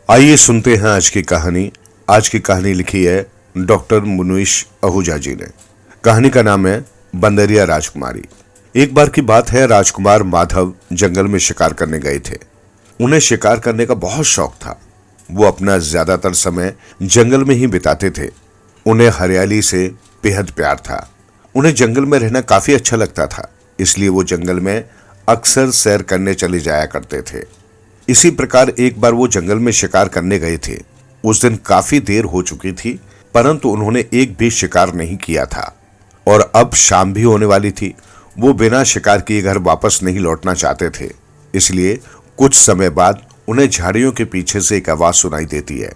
आइए सुनते हैं आज की कहानी। आज की कहानी लिखी है डॉक्टर मुनीश आहूजा जी ने। कहानी का नाम है बंदरिया राजकुमारी। एक बार की बात है, राजकुमार माधव जंगल में शिकार करने गए थे। उन्हें शिकार करने का बहुत शौक था। वो अपना ज्यादातर समय जंगल में ही बिताते थे। उन्हें हरियाली से बेहद प्यार था। उन्हें जंगल में रहना काफी अच्छा लगता था, इसलिए वो जंगल में अक्सर सैर करने चले जाया करते थे। इसी प्रकार एक बार वो जंगल में शिकार करने गए थे। उस दिन काफी देर हो चुकी थी, परंतु उन्होंने एक भी शिकार नहीं किया था और अब शाम भी होने वाली थी। वो बिना शिकार किए घर वापस नहीं लौटना चाहते थे। इसलिए कुछ समय बाद उन्हें झाड़ियों के पीछे से एक आवाज सुनाई देती है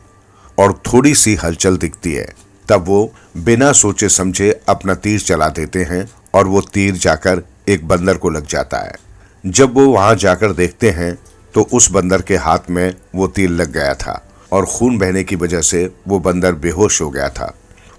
और थोड़ी सी हलचल दिखती है। तब वो बिना सोचे समझे अपना तीर चला देते हैं और वो तीर जाकर एक बंदर को लग जाता है। जब वो वहां जाकर देखते हैं तो उस बंदर के हाथ में वो तीर लग गया था और खून बहने की वजह से वो बंदर बेहोश हो गया था।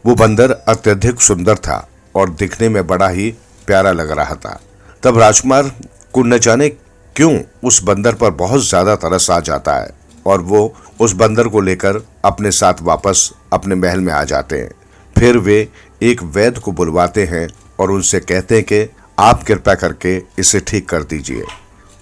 वो बंदर अत्यधिक सुंदर था और दिखने में बड़ा ही प्यारा लग रहा था। तब राजकुमार को न जाने क्यों उस बंदर पर बहुत ज्यादा तरस आ जाता है और वो उस बंदर को लेकर अपने साथ वापस अपने महल में आ जाते हैं। फिर वे एक वैद्य को बुलवाते हैं और उनसे कहते हैं कि आप कृपया करके इसे ठीक कर दीजिए।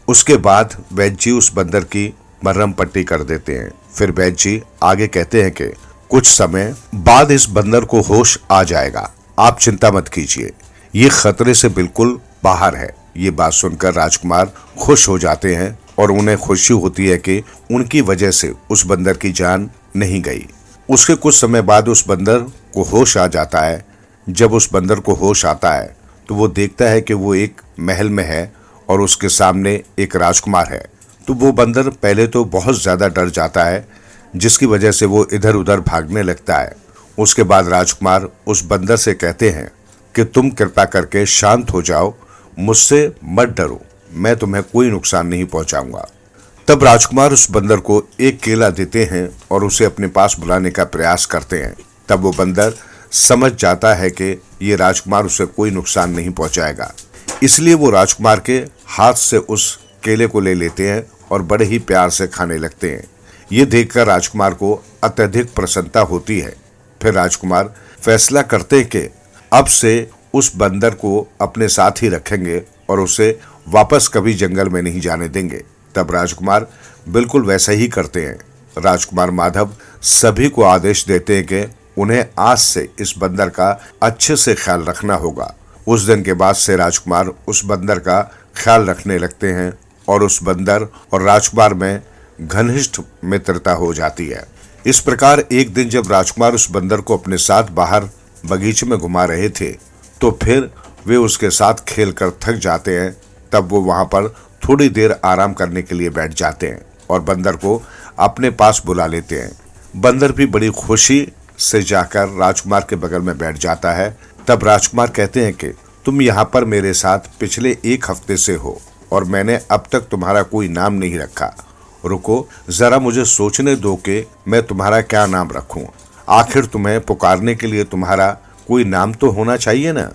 उसके बाद वैद्य जी उस बंदर की मरहम पट्टी कर देते हैं। फिर वैद्य जी आगे कहते हैं कि कुछ समय बाद इस बंदर को होश आ जाएगा, आप चिंता मत कीजिए, ये खतरे से बिल्कुल बाहर है। ये बात सुनकर राजकुमार खुश हो जाते हैं और उन्हें खुशी होती है कि उनकी वजह से उस बंदर की जान नहीं गई। उसके कुछ समय बाद उस बंदर को होश आ जाता है। जब उस बंदर को होश आता है तो वो देखता है कि वो एक महल में है और उसके सामने एक राजकुमार है। तो वो बंदर पहले तो बहुत ज्यादा डर जाता है, जिसकी वजह से वो इधर उधर भागने लगता है। उसके बाद राजकुमार उस बंदर से कहते हैं कि तुम कृपया करके शांत हो जाओ, मुझसे मत डरो, मैं तुम्हें कोई नुकसान नहीं पहुंचाऊंगा। तब राजकुमार उस बंदर को एक केला देते हैं और उसे अपने पास बुलाने का प्रयास करते हैं। तब वो बंदर समझ जाता है कि ये राजकुमार उसे कोई नुकसान नहीं पहुंचाएगा, इसलिए वो राजकुमार के हाथ से उस केले को ले लेते हैं और बड़े ही प्यार से खाने लगते हैं। ये देखकर राजकुमार को अत्यधिक प्रसन्नता होती है। फिर राजकुमार फैसला करते हैं कि अब से उस बंदर को अपने साथ ही रखेंगे और उसे वापस कभी जंगल में नहीं जाने देंगे। तब राजकुमार बिल्कुल वैसा ही करते हैं। राजकुमार माधव सभी को आदेश देते हैं कि उन्हें आज से इस बंदर का अच्छे से ख्याल रखना होगा। उस दिन के बाद से राजकुमार उस बंदर का ख्याल रखने लगते हैं और उस बंदर और राजकुमार में घनिष्ठ मित्रता हो जाती है। इस प्रकार एक दिन जब राजकुमार उस बंदर को अपने साथ बाहर बगीचे में घुमा रहे थे तो फिर वे उसके साथ खेल कर थक जाते हैं। तब वो वहां पर थोड़ी देर आराम करने के लिए बैठ जाते हैं और बंदर को अपने पास बुला लेते हैं। बंदर भी बड़ी खुशी से जाकर राजकुमार के बगल में बैठ जाता है। तब राजकुमार कहते हैं कि तुम यहाँ पर मेरे साथ पिछले एक हफ्ते से हो और मैंने अब तक तुम्हारा कोई नाम नहीं रखा। रुको जरा, मुझे सोचने दो कि मैं तुम्हारा क्या नाम रखूं। आखिर तुम्हें पुकारने के लिए तुम्हारा कोई नाम तो होना चाहिए ना।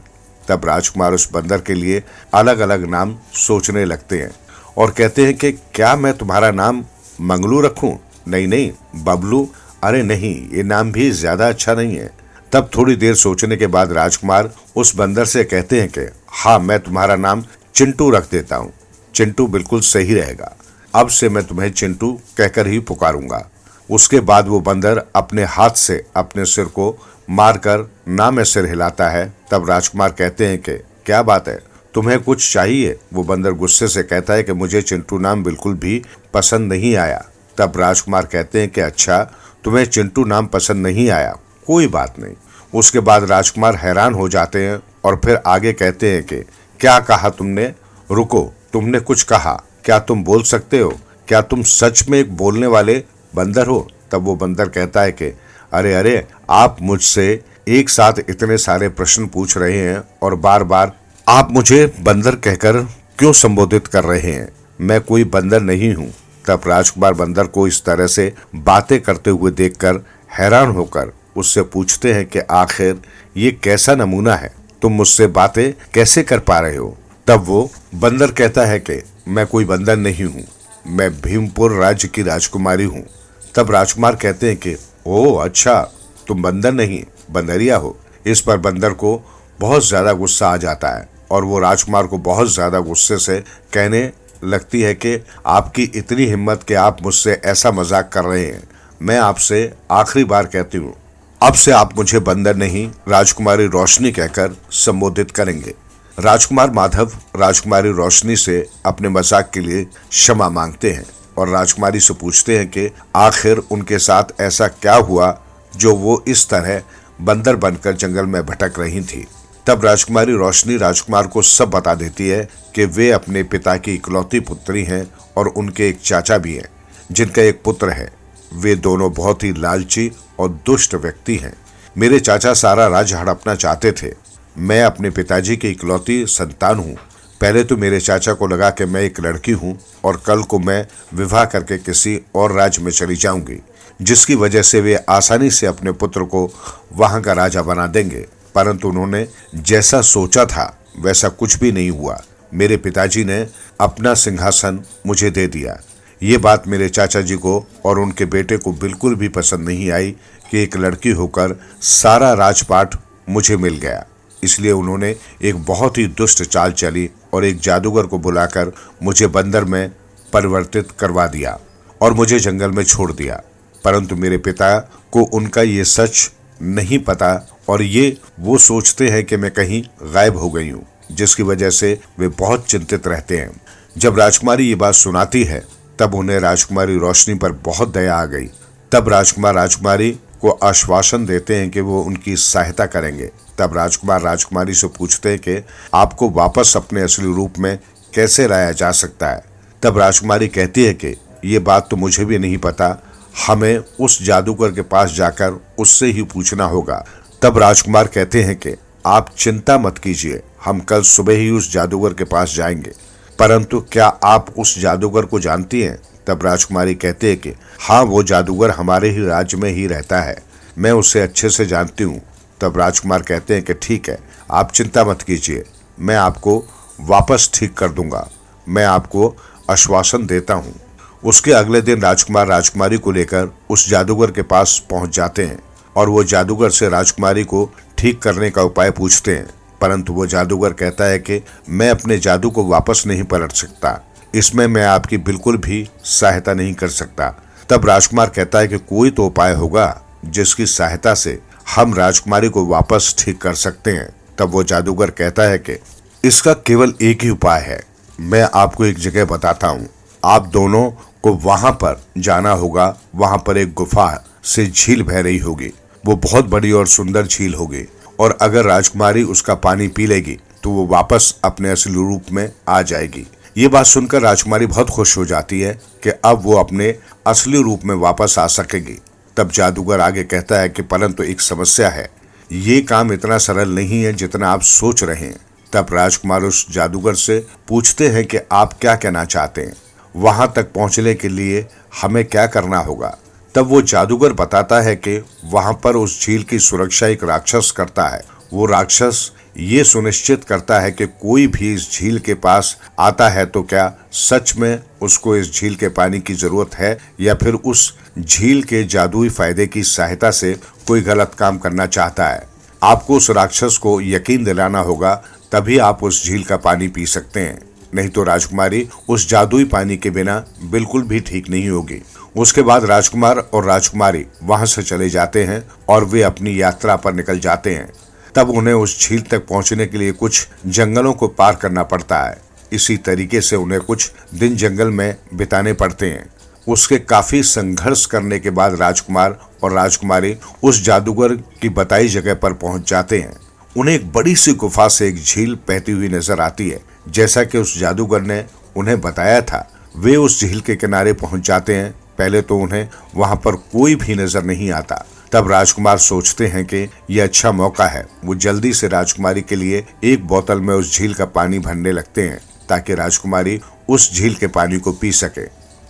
तब राजकुमार उस बंदर के लिए अलग अलग नाम सोचने लगते हैं और कहते हैं कि क्या मैं तुम्हारा नाम मंगलू रखूं? नहीं नहीं, बबलू? अरे नहीं, ये नाम भी ज्यादा अच्छा नहीं है। तब थोड़ी देर सोचने के बाद राजकुमार उस बंदर से कहते हैं कि हाँ, मैं तुम्हारा नाम चिंटू रख देता हूँ। चिंटू बिल्कुल सही रहेगा, अब से मैं तुम्हें चिंटू कहकर ही पुकारूंगा। उसके बाद वो बंदर अपने हाथ से अपने सिर को मारकर ना में सिर हिलाता है। तब राजकुमार कहते हैं कि क्या बात है, तुम्हें कुछ चाहिए? वो बंदर गुस्से से कहता है कि मुझे चिंटू नाम बिल्कुल भी पसंद नहीं आया। तब राजकुमार कहते हैं कि अच्छा, तुम्हें चिंटू नाम पसंद नहीं आया, कोई बात नहीं। उसके बाद राजकुमार हैरान हो जाते हैं और फिर आगे कहते हैं कि क्या कहा तुमने? रुको, तुमने कुछ कहा, क्या तुम बोल सकते हो? क्या तुम सच में एक बोलने वाले बंदर हो? तब वो बंदर कहता है कि अरे अरे, आप मुझसे एक साथ इतने सारे प्रश्न पूछ रहे हैं और बार बार आप मुझे बंदर कहकर क्यों संबोधित कर रहे हैं? मैं कोई बंदर नहीं हूँ। तब राजकुमार बंदर को इस तरह से बातें करते हुए देखकर हैरान होकर उससे पूछते हैं कि आखिर ये कैसा नमूना है, तुम मुझसे बातें कैसे कर पा रहे हो? तब वो बंदर कहता है कि मैं कोई बंदर नहीं हूँ, मैं भीमपुर राज्य की राजकुमारी हूँ। तब राजकुमार कहते हैं कि ओह अच्छा, तुम बंदर नहीं बंदरिया हो। इस पर बंदर को बहुत ज्यादा गुस्सा आ जाता है और वो राजकुमार को बहुत ज्यादा गुस्से से कहने लगती है कि आपकी इतनी हिम्मत कि आप मुझसे ऐसा मजाक कर रहे हैं। मैं आपसे आखिरी बार कहती हूँ, अब से आप मुझे बंदर नहीं राजकुमारी रोशनी कहकर संबोधित करेंगे। राजकुमार माधव राजकुमारी रोशनी से अपने मजाक के लिए क्षमा मांगते हैं और राजकुमारी से पूछते हैं कि आखिर उनके साथ ऐसा क्या हुआ जो वो इस तरह बंदर बनकर जंगल में भटक रही थी। तब राजकुमारी रोशनी राजकुमार को सब बता देती है कि वे अपने पिता की इकलौती पुत्री हैं और उनके एक चाचा भी हैं जिनका एक पुत्र है। वे दोनों बहुत ही लालची और दुष्ट व्यक्ति हैं। मेरे चाचा सारा राज्य हड़पना चाहते थे। मैं अपने पिताजी की इकलौती संतान हूँ। पहले तो मेरे चाचा को लगा कि मैं एक लड़की हूँ और कल को मैं विवाह करके किसी और राज्य में चली जाऊंगी, जिसकी वजह से वे आसानी से अपने पुत्र को वहां का राजा बना देंगे। परंतु उन्होंने जैसा सोचा था वैसा कुछ भी नहीं हुआ। मेरे पिताजी ने अपना सिंहासन मुझे दे दिया। ये बात मेरे चाचा जी को और उनके बेटे को बिल्कुल भी पसंद नहीं आई कि एक लड़की होकर सारा राजपाट मुझे मिल गया। इसलिए उन्होंने एक बहुत ही दुष्ट चाल चली और एक जादूगर को बुलाकर मुझे बंदर में परिवर्तित करवा दिया और मुझे जंगल में छोड़ दिया। परंतु मेरे पिता को उनका ये सच नहीं पता और ये वो सोचते हैं कि मैं कहीं गायब हो गई हूँ, जिसकी वजह से वे बहुत चिंतित रहते हैं। जब राजकुमारी ये बात सुनाती है तब उन्हें राजकुमारी रोशनी पर बहुत दया आ गई। तब राजकुमार राजकुमारी को आश्वासन देते हैं कि वो उनकी सहायता करेंगे। तब राजकुमार राजकुमारी से पूछते हैं कि आपको वापस अपने असली रूप में कैसे लाया जा सकता है। तब राजकुमारी कहती है कि ये बात तो मुझे भी नहीं पता, हमें उस जादूगर के पास जाकर उससे ही पूछना होगा। तब राजकुमार कहते हैं कि आप चिंता मत कीजिए, हम कल सुबह ही उस जादूगर के पास जाएंगे। परंतु क्या आप उस जादूगर को जानती हैं? तब राजकुमारी कहते हैं कि हाँ, वो जादूगर हमारे ही राज्य में ही रहता है, मैं उसे अच्छे से जानती हूँ। तब राजकुमार कहते हैं कि ठीक है, आप चिंता मत कीजिए, मैं आपको वापस ठीक कर दूंगा, मैं आपको आश्वासन देता हूँ। उसके अगले दिन राजकुमार राजकुमारी को लेकर उस जादूगर के पास पहुंच जाते हैं और वो जादूगर से राजकुमारी को ठीक करने का उपाय पूछते हैं। परंतु वो जादूगर कहता है कि मैं अपने जादू को वापस नहीं पलट सकता, इसमें मैं आपकी बिल्कुल भी सहायता नहीं कर सकता। तब राजकुमार कहता है कि कोई तो उपाय होगा जिसकी सहायता से हम राजकुमारी को वापस ठीक कर सकते हैं। तब वो जादूगर कहता है कि इसका केवल एक ही उपाय है, मैं आपको एक जगह बताता हूँ, आप दोनों को वहां पर जाना होगा। वहां पर एक गुफा से झील बह रही होगी, वो बहुत बड़ी और सुंदर झील होगी और अगर राजकुमारी उसका पानी पी लेगी तो वो वापस अपने असली रूप में आ जाएगी। ये बात सुनकर राजकुमारी बहुत खुश हो जाती है कि अब वो अपने असली रूप में वापस आ सकेगी। तब जादूगर आगे कहता है कि परंतु एक समस्या है, ये काम इतना सरल नहीं है जितना आप सोच रहे हैं। तब राजकुमार उस जादूगर से पूछते हैं कि आप क्या कहना चाहते हैं, वहां तक पहुंचने के लिए हमें क्या करना होगा। तब वो जादूगर बताता है कि वहां पर उस झील की सुरक्षा एक राक्षस करता है। वो राक्षस ये सुनिश्चित करता है कि कोई भी इस झील के पास आता है तो क्या सच में उसको इस झील के पानी की जरूरत है या फिर उस झील के जादुई फायदे की सहायता से कोई गलत काम करना चाहता है। आपको उस राक्षस को यकीन दिलाना होगा, तभी आप उस झील का पानी पी सकते हैं, नहीं तो राजकुमारी उस जादुई पानी के बिना बिल्कुल भी ठीक नहीं होगी। उसके बाद राजकुमार और राजकुमारी वहां से चले जाते हैं और वे अपनी यात्रा पर निकल जाते हैं। तब उन्हें उस झील तक पहुंचने के लिए कुछ जंगलों को पार करना पड़ता है। इसी तरीके से उन्हें कुछ दिन जंगल में बिताने पड़ते हैं। उसके काफी संघर्ष करने के बाद राजकुमार और राजकुमारी उस जादूगर की बताई जगह पर पहुंच जाते हैं। उन्हें एक बड़ी सी गुफा से एक झील बहती हुई नजर आती है, जैसा कि उस जादूगर ने उन्हें बताया था। वे उस झील के किनारे पहुंच जाते हैं। पहले तो उन्हें वहां पर कोई भी नजर नहीं आता। तब राजकुमार सोचते हैं कि यह अच्छा मौका है। वो जल्दी से राजकुमारी के लिए एक बोतल में उस झील का पानी भरने लगते हैं ताकि राजकुमारी उस झील के पानी को पी सके।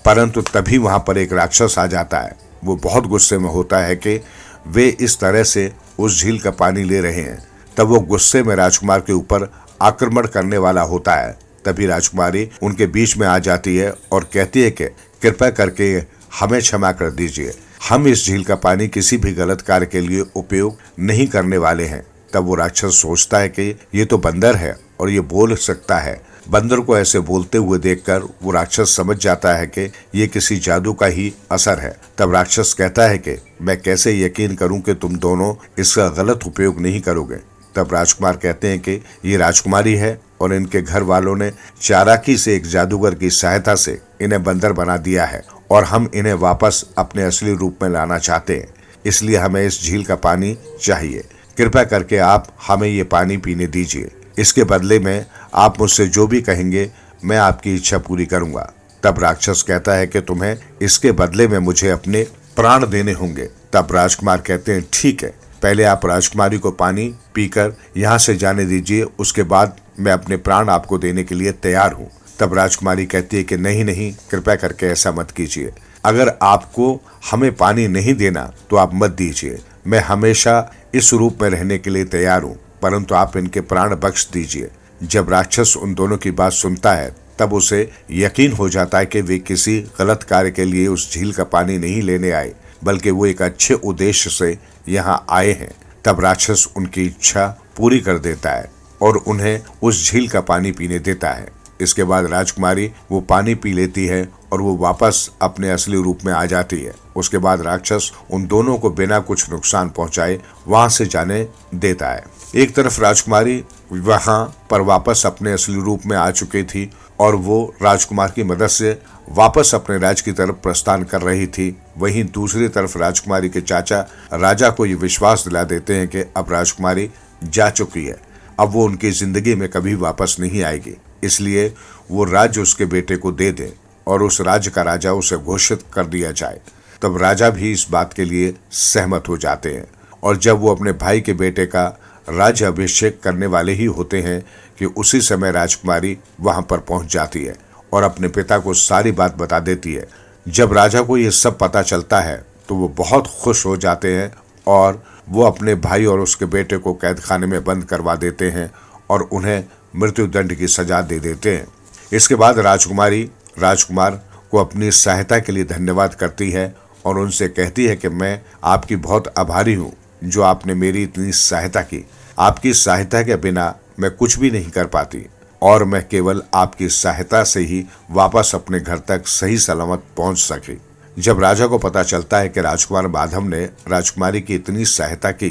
परंतु तभी वहां पर एक राक्षस आ जाता है। वो बहुत गुस्से में होता है कि वे इस तरह से उस झील का पानी ले रहे हैं। तब वो गुस्से में राजकुमार के ऊपर आक्रमण करने वाला होता है। तभी राजकुमारी उनके बीच में आ जाती है और कहती है कि कृपया करके हमें क्षमा कर दीजिए, हम इस झील का पानी किसी भी गलत कार्य के लिए उपयोग नहीं करने वाले हैं। तब वो राक्षस सोचता है कि ये तो बंदर है और ये बोल सकता है। बंदर को ऐसे बोलते हुए देखकर वो राक्षस समझ जाता है कि ये किसी जादू का ही असर है। तब राक्षस कहता है कि मैं कैसे यकीन करूं कि तुम दोनों इसका गलत उपयोग नहीं करोगे। तब राजकुमार कहते हैं कि ये राजकुमारी है और इनके घर वालों ने चालाकी से एक जादूगर की सहायता से इन्हें बंदर बना दिया है और हम इन्हें वापस अपने असली रूप में लाना चाहते हैं, इसलिए हमें इस झील का पानी चाहिए। कृपया करके आप हमें ये पानी पीने दीजिए। इसके बदले में आप मुझसे जो भी कहेंगे मैं आपकी इच्छा पूरी करूंगा। तब राक्षस कहता है कि तुम्हें इसके बदले में मुझे अपने प्राण देने होंगे। तब राजकुमार कहते हैं ठीक है, पहले आप राजकुमारी को पानी पीकर यहाँ से जाने दीजिए, उसके बाद मैं अपने प्राण आपको देने के लिए तैयार हूँ। तब राजकुमारी कहती है कि नहीं नहीं, कृपया करके ऐसा मत कीजिए। अगर आपको हमें पानी नहीं देना तो आप मत दीजिए, मैं हमेशा इस रूप में रहने के लिए तैयार हूँ, परंतु आप इनके प्राण बख्श दीजिए। जब राक्षस उन दोनों की बात सुनता है तब उसे यकीन हो जाता है कि वे किसी गलत कार्य के लिए उस झील का पानी नहीं लेने आए, बल्कि वो एक अच्छे उद्देश्य से यहाँ आए हैं। तब राक्षस उनकी इच्छा पूरी कर देता है और उन्हें उस झील का पानी पीने देता है। इसके बाद राजकुमारी वो पानी पी लेती है और वो वापस अपने असली रूप में आ जाती है। उसके बाद राक्षस उन दोनों को बिना कुछ नुकसान पहुंचाए वहां से जाने देता है। एक तरफ राजकुमारी वहां पर वापस अपने असली रूप में आ चुकी थी और वो राजकुमार की मदद से वापस अपने राज्य की तरफ प्रस्थान कर रही थी। वहीं दूसरी तरफ राजकुमारी के चाचा राजा को ये विश्वास दिला देते हैं कि अब राजकुमारी जा चुकी है, अब वो उनकी जिंदगी में कभी वापस नहीं आएगी, इसलिए वो राज्य उसके बेटे को दे दे और उस राज्य का राजा उसे घोषित कर दिया जाए। तब राजा भी इस बात के लिए सहमत हो जाते हैं और जब वो अपने भाई के बेटे का राज्य अभिषेक करने वाले ही होते हैं कि उसी समय राजकुमारी वहां पर पहुंच जाती है और अपने पिता को सारी बात बता देती है। जब राजा को ये सब पता चलता है तो वो बहुत खुश हो जाते हैं और वो अपने भाई और उसके बेटे को कैद खाने में बंद करवा देते हैं और उन्हें मृत्यु दंड की सजा दे देते हैं। इसके बाद राजकुमारी राजकुमार को अपनी सहायता के लिए धन्यवाद करती है और उनसे कहती है कि मैं आपकी बहुत आभारी हूँ जो आपने मेरी इतनी सहायता की। आपकी सहायता के बिना मैं कुछ भी नहीं कर पाती और मैं केवल आपकी सहायता से ही वापस अपने घर तक सही सलामत पहुंच सकी। जब राजा को पता चलता है कि राजकुमार माधव ने राजकुमारी की इतनी सहायता की,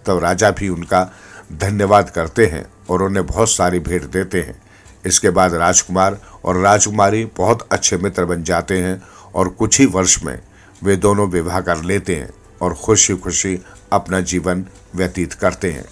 तब राजा भी उनका धन्यवाद करते हैं और उन्हें बहुत सारी भेंट देते हैं। इसके बाद राजकुमार और राजकुमारी बहुत अच्छे मित्र बन जाते हैं और कुछ ही वर्ष में वे दोनों विवाह कर लेते हैं और खुशी खुशी अपना जीवन व्यतीत करते हैं।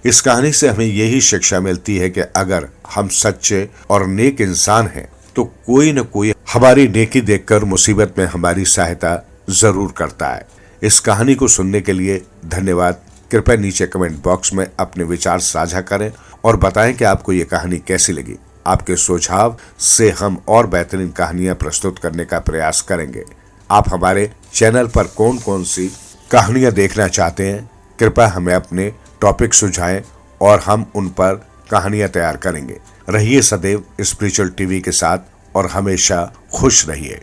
इस कहानी से हमें यही शिक्षा मिलती है कि अगर हम सच्चे और नेक इंसान हैं तो कोई न कोई हमारी नेकी देखकर मुसीबत में हमारी सहायता जरूर करता है। इस कहानी को सुनने के लिए धन्यवाद। कृपया नीचे कमेंट बॉक्स में अपने विचार साझा करें और बताएं कि आपको ये कहानी कैसी लगी। आपके सुझाव से हम और बेहतरीन कहानियां प्रस्तुत करने का प्रयास करेंगे। आप हमारे चैनल पर कौन कौन सी कहानियां देखना चाहते हैं, कृपया हमें अपने टॉपिक सुझाएं और हम उन पर कहानियां तैयार करेंगे। रहिए सदैव स्पिरिचुअल टीवी के साथ और हमेशा खुश रहिए।